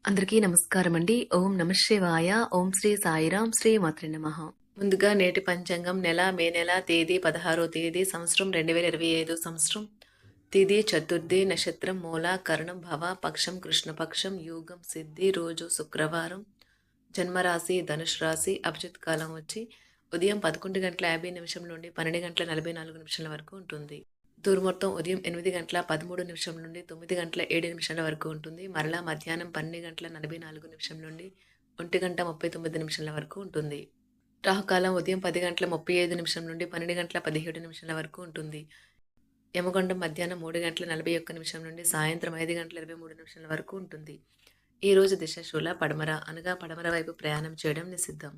అందరికీ నమస్కారం అండి. ఓం నమః శివాయ. ఓం శ్రీ సాయిరాం. శ్రీ మాత్రే నమః. ముందుగా నేటి పంచాంగం మే నెల తేదీ 16వ తేదీ సంవత్సరం 2025 సంవత్సరం. తిథి చతుర్థి, నక్షత్రం మూల, కరణం భవ, పక్షం కృష్ణపక్షం, యోగం సిద్ధి, రోజు శుక్రవారం, జన్మరాశి ధనుష్ రాశి, అభిజిత్ కాలం వచ్చి ఉదయం 11:50 నుండి 12:44 వరకు ఉంటుంది. దుర్ముహూర్తం ఉదయం 8:13 నుండి 9:07 వరకు ఉంటుంది. మరలా మధ్యాహ్నం 12:44 నుండి 1:39 వరకు ఉంటుంది. రాహుకాలం ఉదయం 10:35 నుండి 12:17 వరకు ఉంటుంది. యమగండం మధ్యాహ్నం 3:41 నుండి సాయంత్రం 5:23 వరకు ఉంటుంది. ఈ రోజు దిశ శూల పడమర అనగా పడమర వైపు ప్రయాణం చేయడం నిషిద్ధం.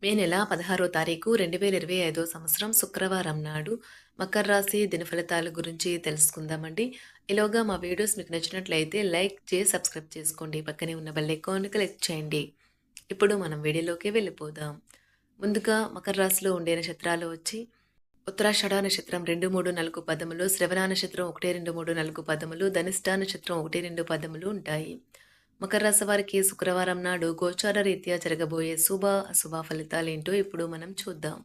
మే నెల 16వ తారీఖు 2025 సంవత్సరం శుక్రవారం నాడు మకర రాశి దినఫలితాల గురించి తెలుసుకుందామండి. ఈలోగా మా వీడియోస్ మీకు నచ్చినట్లయితే లైక్ చేసి సబ్స్క్రైబ్ చేసుకోండి. పక్కనే ఉన్న బెల్ ఐకాన్ని క్లిక్ చేయండి. ఇప్పుడు మనం వీడియోలోకి వెళ్ళిపోదాం. ముందుగా మకర రాశిలో ఉండే నక్షత్రాలు వచ్చి ఉత్తరాషాఢ నక్షత్రం 2, 3, 4 పదములు, శ్రవణ నక్షత్రం 1, 2, 3, 4 పదములు, ధనిష్ట నక్షత్రం 1, 2 పదములు ఉంటాయి. మకర రాశి వారికి శుక్రవారం నాడు గోచార రీత్యా జరగబోయే శుభ అశుభ ఫలితాలు ఏంటో ఇప్పుడు మనం చూద్దాం.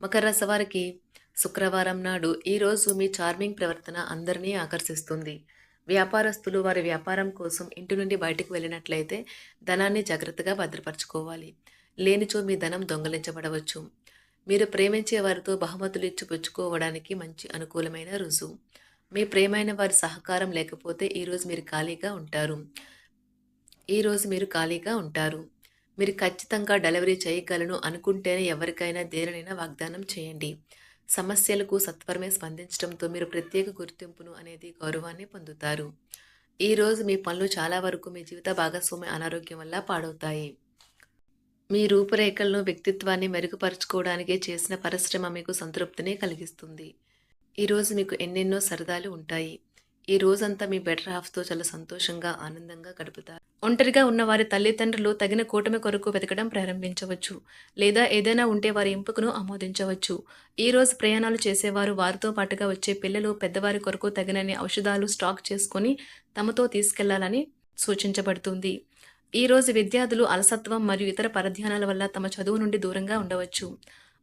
మకర రాశి వారికి శుక్రవారం నాడు ఈరోజు మీ చార్మింగ్ ప్రవర్తన అందరినీ ఆకర్షిస్తుంది. వ్యాపారస్తులు వారి వ్యాపారం కోసం ఇంటి నుండి బయటకు వెళ్ళినట్లయితే ధనాన్ని జాగ్రత్తగా భద్రపరచుకోవాలి. లేనిచో మీ ధనం దొంగలించబడవచ్చు. మీరు ప్రేమించే వారితో బహుమతులు ఇచ్చి పుచ్చుకోవడానికి మంచి అనుకూలమైన రుజువు. మీ ప్రేమైన వారి సహకారం లేకపోతే ఈరోజు మీరు ఖాళీగా ఉంటారు. మీరు ఖచ్చితంగా డెలివరీ చేయగలను అనుకుంటేనే ఎవరికైనా దేనినైనా వాగ్దానం చేయండి. సమస్యలకు సత్వరమే స్పందించడంతో మీరు ప్రత్యేక గుర్తింపును అనేది గౌరవాన్ని పొందుతారు. ఈరోజు మీ పనులు చాలా వరకు మీ జీవిత భాగస్వామి అనారోగ్యం వల్ల పాడవుతాయి. మీ రూపురేఖలను వ్యక్తిత్వాన్ని మెరుగుపరుచుకోవడానికి చేసిన పరిశ్రమ మీకు సంతృప్తిని కలిగిస్తుంది. ఈరోజు మీకు ఎన్నెన్నో సరదాలు ఉంటాయి. ఈ రోజంతా మీ బెటర్ హాఫ్తో చాలా సంతోషంగా ఆనందంగా గడుపుతారు. ఒంటరిగా ఉన్న వారి తల్లిదండ్రులు తగిన కూటమి కొరకు వెతకడం ప్రారంభించవచ్చు, లేదా ఏదైనా ఉంటే వారి ఎంపికను ఆమోదించవచ్చు. ఈ రోజు ప్రయాణాలు చేసేవారు వారితో పాటుగా వచ్చే పిల్లలు పెద్దవారి కొరకు తగినన్ని ఔషధాలు స్టాక్ చేసుకొని తమతో తీసుకెళ్లాలని సూచించబడుతుంది. ఈ రోజు విద్యార్థులు అలసత్వం మరియు ఇతర పరధ్యానాల వల్ల తమ చదువు నుండి దూరంగా ఉండవచ్చు.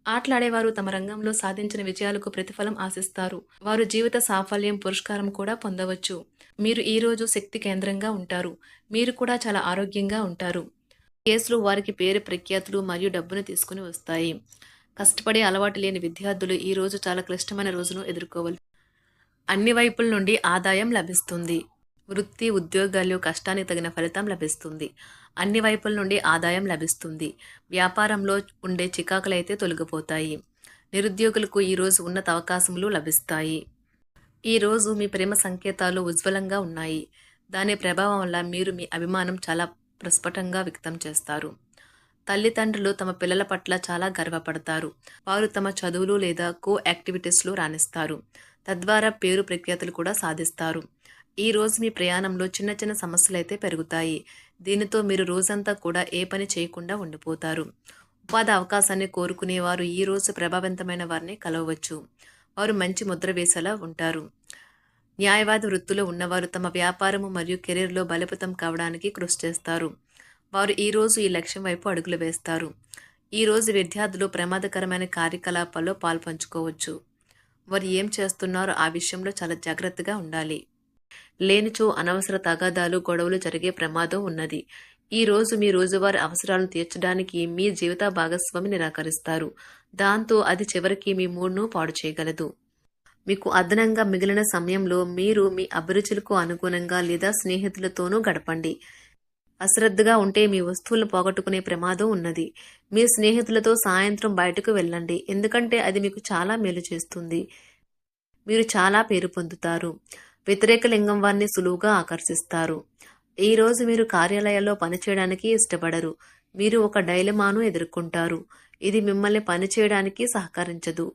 ఆటలాడేవారు తమ రంగంలో సాధించిన విజయాలకు ప్రతిఫలం ఆశిస్తారు. వారు జీవిత సాఫల్యం పురస్కారం కూడా పొందవచ్చు. మీరు ఈ రోజు శక్తి కేంద్రంగా ఉంటారు. మీరు కూడా చాలా ఆరోగ్యంగా ఉంటారు. కేసులు వారికి పేరు ప్రఖ్యాతులు మరియు డబ్బును తీసుకుని వస్తాయి. కష్టపడే అలవాటు లేని విద్యార్థులు ఈ రోజు చాలా క్లిష్టమైన రోజును ఎదుర్కోవాలి. అన్ని వైపుల నుండి ఆదాయం లభిస్తుంది. వృత్తి ఉద్యోగాల్లో కష్టానికి తగిన ఫలితం లభిస్తుంది. అన్ని వైపుల నుండి ఆదాయం లభిస్తుంది. వ్యాపారంలో ఉండే చికాకులైతే తొలగిపోతాయి. నిరుద్యోగులకు ఈరోజు ఉన్నత అవకాశములు లభిస్తాయి. ఈరోజు మీ ప్రేమ సంకేతాలు ఉజ్వలంగా ఉన్నాయి. దాని ప్రభావం వల్ల మీరు మీ అభిమానం చాలా ప్రస్ఫుటంగా వ్యక్తం చేస్తారు. తల్లిదండ్రులు తమ పిల్లల పట్ల చాలా గర్వపడతారు. వారు తమ చదువులు లేదా యాక్టివిటీస్లో రాణిస్తారు. తద్వారా పేరు ప్రఖ్యాతులు కూడా సాధిస్తారు. ఈ రోజు మీ ప్రయాణంలో చిన్న చిన్న సమస్యలు అయితే పెరుగుతాయి. దీనితో మీరు రోజంతా కూడా ఏ పని చేయకుండా ఉండిపోతారు. ఉపాధి అవకాశాన్ని కోరుకునేవారు ఈ రోజు ప్రభావవంతమైన వారిని కలవవచ్చు. వారు మంచి ముద్ర వేసేలా ఉంటారు. న్యాయవాది వృత్తిలో ఉన్నవారు తమ వ్యాపారము మరియు కెరీర్లో బలోపేతం కావడానికి కృషి చేస్తారు. వారు ఈ రోజు ఈ లక్ష్యం వైపు అడుగులు వేస్తారు. ఈ రోజు విద్యార్థులు ప్రమాదకరమైన కార్యకలాపాల్లో పాల్పంచుకోవచ్చు. వారు ఏం చేస్తున్నారో ఆ విషయంలో చాలా జాగ్రత్తగా ఉండాలి. లేనిచో అనవసర తగాదాలు గొడవలు జరిగే ప్రమాదం ఉన్నది. ఈ రోజు మీ రోజువారీ అవసరాలను తీర్చడానికి మీ జీవిత భాగస్వామి నిరాకరిస్తారు. దాంతో అది చివరికి మీ మూడ్ను పాడు చేయగలదు. మీకు అదనంగా మిగిలిన సమయంలో మీరు మీ అభిరుచులకు అనుగుణంగా లేదా స్నేహితులతోనూ గడపండి. అశ్రద్ధగా ఉంటే మీ వస్తువులను పోగొట్టుకునే ప్రమాదం ఉన్నది. మీ స్నేహితులతో సాయంత్రం బయటకు వెళ్ళండి, ఎందుకంటే అది మీకు చాలా మేలు చేస్తుంది. మీరు చాలా పేరు పొందుతారు. వ్యతిరేక లింగం వారిని సులువుగా ఆకర్షిస్తారు. ఈ రోజు మీరు కార్యాలయాల్లో పనిచేయడానికి ఇష్టపడరు. మీరు ఒక డైలమాను ఎదుర్కొంటారు. ఇది మిమ్మల్ని పనిచేయడానికి సహకరించదు.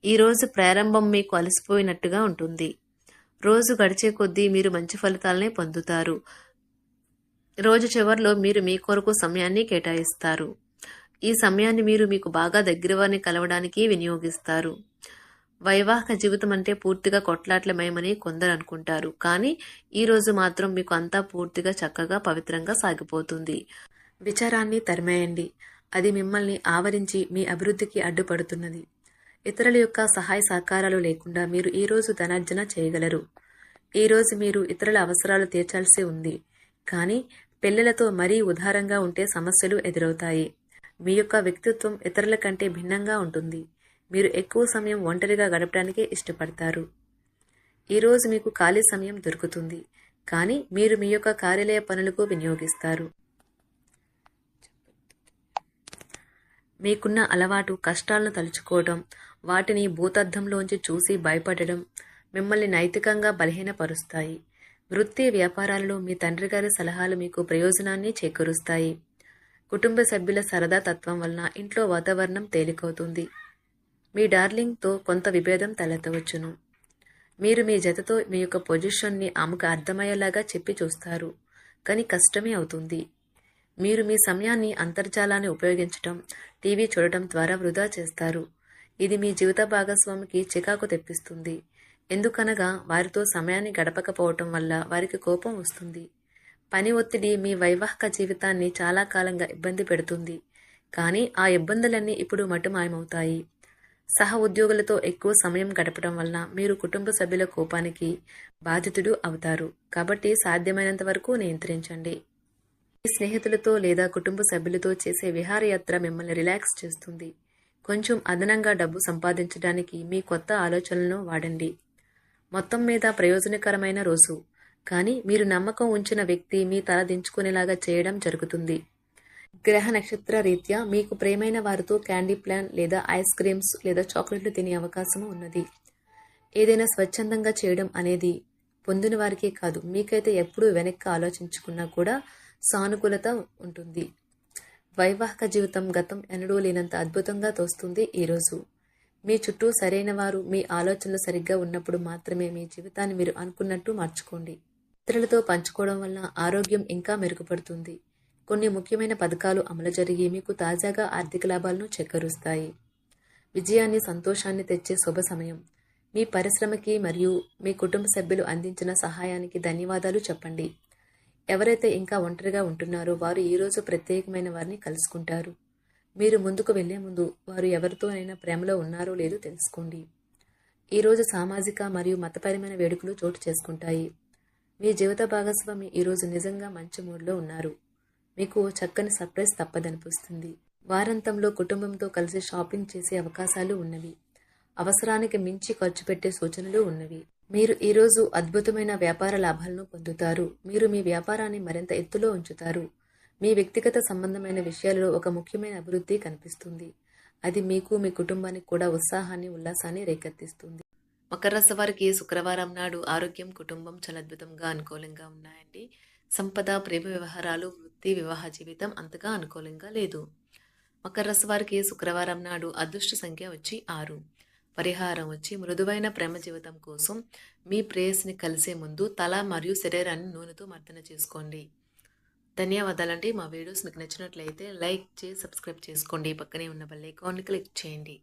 ఈ రోజు ప్రారంభం మీకు అలసిపోయినట్టుగా ఉంటుంది. రోజు గడిచే కొద్దీ మీరు మంచి ఫలితాలనే పొందుతారు. రోజు చివరిలో మీరు మీ కొరకు సమయాన్ని కేటాయిస్తారు. ఈ సమయాన్ని మీరు మీకు బాగా దగ్గర వారిని కలవడానికి వినియోగిస్తారు. వైవాహిక జీవితం అంటే పూర్తిగా కొట్లాట్లమయమని కొందరు అనుకుంటారు. కానీ ఈ రోజు మాత్రం మీకు అంతా పూర్తిగా చక్కగా పవిత్రంగా సాగిపోతుంది. విచారాన్ని తరిమేయండి. అది మిమ్మల్ని ఆవరించి మీ అభివృద్ధికి అడ్డుపడుతున్నది. ఇతరుల యొక్క సహాయ సహకారాలు లేకుండా మీరు ఈ రోజు ధనార్జన చేయగలరు. ఈ రోజు మీరు ఇతరుల అవసరాలు తీర్చాల్సి ఉంది. కానీ పిల్లలతో మరీ ఉదారంగా ఉంటే సమస్యలు ఎదురవుతాయి. మీ యొక్క వ్యక్తిత్వం ఇతరుల కంటే భిన్నంగా ఉంటుంది. మీరు ఎక్కువ సమయం ఒంటరిగా గడపడానికే ఇష్టపడతారు. ఈరోజు మీకు ఖాళీ సమయం దొరుకుతుంది. కానీ మీరు మీ యొక్క కార్యాలయ పనులకు వినియోగిస్తారు. మీకున్న అలవాటు కష్టాలను తలుచుకోవడం, వాటిని భూతద్దంలోంచి చూసి భయపడడం మిమ్మల్ని నైతికంగా బలహీనపరుస్తాయి. వృత్తి వ్యాపారాలలో మీ తండ్రి గారి సలహాలు మీకు ప్రయోజనాన్ని చేకూరుస్తాయి. కుటుంబ సభ్యుల సరదా తత్వం వలన ఇంట్లో వాతావరణం తేలికవుతుంది. మీ డార్లింగ్తో కొంత విభేదం తలెత్తవచ్చును. మీరు మీ జతతో మీ యొక్క పొజిషన్ని ఆమెకు అర్థమయ్యేలాగా చెప్పి చూస్తారు. కానీ కష్టమే అవుతుంది. మీరు మీ సమయాన్ని అంతర్జాలాన్ని ఉపయోగించటం, టీవీ చూడటం ద్వారా వృధా చేస్తారు. ఇది మీ జీవిత భాగస్వామికి చికాకు తెప్పిస్తుంది. ఎందుకనగా వారితో సమయాన్ని గడపకపోవటం వల్ల వారికి కోపం వస్తుంది. పని ఒత్తిడి మీ వైవాహిక జీవితాన్ని చాలా కాలంగా ఇబ్బంది పెడుతుంది. కానీ ఆ ఇబ్బందులన్నీ ఇప్పుడు మటుమాయమవుతాయి. సహ ఉద్యోగులతో ఎక్కువ సమయం గడపడం వలన మీరు కుటుంబ సభ్యుల కోపానికి బాధితుడు అవుతారు. కాబట్టి సాధ్యమైనంత వరకు నియంత్రించండి. మీ స్నేహితులతో లేదా కుటుంబ సభ్యులతో చేసే విహారయాత్ర మిమ్మల్ని రిలాక్స్ చేస్తుంది. కొంచెం అదనంగా డబ్బు సంపాదించడానికి మీ కొత్త ఆలోచనలను వాడండి. మొత్తం మీద ప్రయోజనకరమైన రోజు. కానీ మీరు నమ్మకం ఉంచిన వ్యక్తి మీ తల దించుకునేలాగా చేయడం జరుగుతుంది. గ్రహ నక్షత్ర రీత్యా మీకు ప్రేమైన వారితో క్యాండీ ప్లాన్ లేదా ఐస్ క్రీమ్స్ లేదా చాక్లెట్లు తినే అవకాశం ఉన్నది. ఏదైనా స్వచ్ఛందంగా చేయడం అనేది పొందిన వారికే కాదు, మీకైతే ఎప్పుడూ వెనక్కి ఆలోచించుకున్నా కూడా సానుకూలత ఉంటుంది. వైవాహిక జీవితం గతం ఎన్నడూ లేనంత అద్భుతంగా తోస్తుంది. ఈరోజు మీ చుట్టూ సరైన వారు, మీ ఆలోచనలు సరిగ్గా ఉన్నప్పుడు మాత్రమే మీ జీవితాన్ని మీరు అనుకున్నట్టు మార్చుకోండి. ఇతరులతో పంచుకోవడం వల్ల ఆరోగ్యం ఇంకా మెరుగుపడుతుంది. కొన్ని ముఖ్యమైన పథకాలు అమలు జరిగి మీకు తాజాగా ఆర్థిక లాభాలను చేకూరుస్తాయి. విజయాన్ని, సంతోషాన్ని తెచ్చే శుభ సమయం. మీ పరిశ్రమకి మరియు మీ కుటుంబ సభ్యులు అందించిన సహాయానికి ధన్యవాదాలు చెప్పండి. ఎవరైతే ఇంకా ఒంటరిగా ఉంటున్నారో వారు ఈరోజు ప్రత్యేకమైన వారిని కలుసుకుంటారు. మీరు ముందుకు వెళ్లే ముందు వారు ఎవరితోనైనా ప్రేమలో ఉన్నారో లేదో తెలుసుకోండి. ఈరోజు సామాజిక మరియు మతపరమైన వేడుకలు చోటు చేసుకుంటాయి. మీ జీవిత భాగస్వామి ఈరోజు నిజంగా మంచి మూడ్లో ఉన్నారు. మీకు చక్కని సర్ప్రైజ్ తప్పదనిపిస్తుంది. వారాంతంలో కుటుంబంతో కలిసి షాపింగ్ చేసే అవకాశాలు ఉన్నవి. అవసరానికి మించి ఖర్చు పెట్టే సూచనలు ఉన్నవి. మీరు ఈరోజు అద్భుతమైన వ్యాపార లాభాలను పొందుతారు. మీరు మీ వ్యాపారాన్ని మరింత ఎత్తులో ఉంచుతారు. మీ వ్యక్తిగత సంబంధమైన విషయాలలో ఒక ముఖ్యమైన అభివృద్ధి కనిపిస్తుంది. అది మీకు, మీ కుటుంబానికి కూడా ఉత్సాహాన్ని, ఉల్లాసాన్ని రేకెత్తిస్తుంది. మకర రాశి వారికి శుక్రవారం నాడు ఆరోగ్యం, కుటుంబం చాలా అద్భుతంగా అనుకూలంగా ఉన్నాయండి. సంపద, ప్రేమ వ్యవహారాలు, వృత్తి, వివాహ జీవితం అంతగా అనుకూలంగా లేదు. మకర రాశి వారికి శుక్రవారం నాడు అదృష్ట సంఖ్య వచ్చి 6. పరిహారం వచ్చి మృదువైన ప్రేమ జీవితం కోసం మీ ప్రేయస్ని కలిసే ముందు తల మరియు శరీరాన్ని నూనెతో మర్దన చేసుకోండి. ధన్యవాదాలండి. మా వీడియోస్ మీకు నచ్చినట్లయితే లైక్ చేసి సబ్స్క్రైబ్ చేసుకోండి. పక్కనే ఉన్న బెల్ ఐకాన్ని క్లిక్ చేయండి.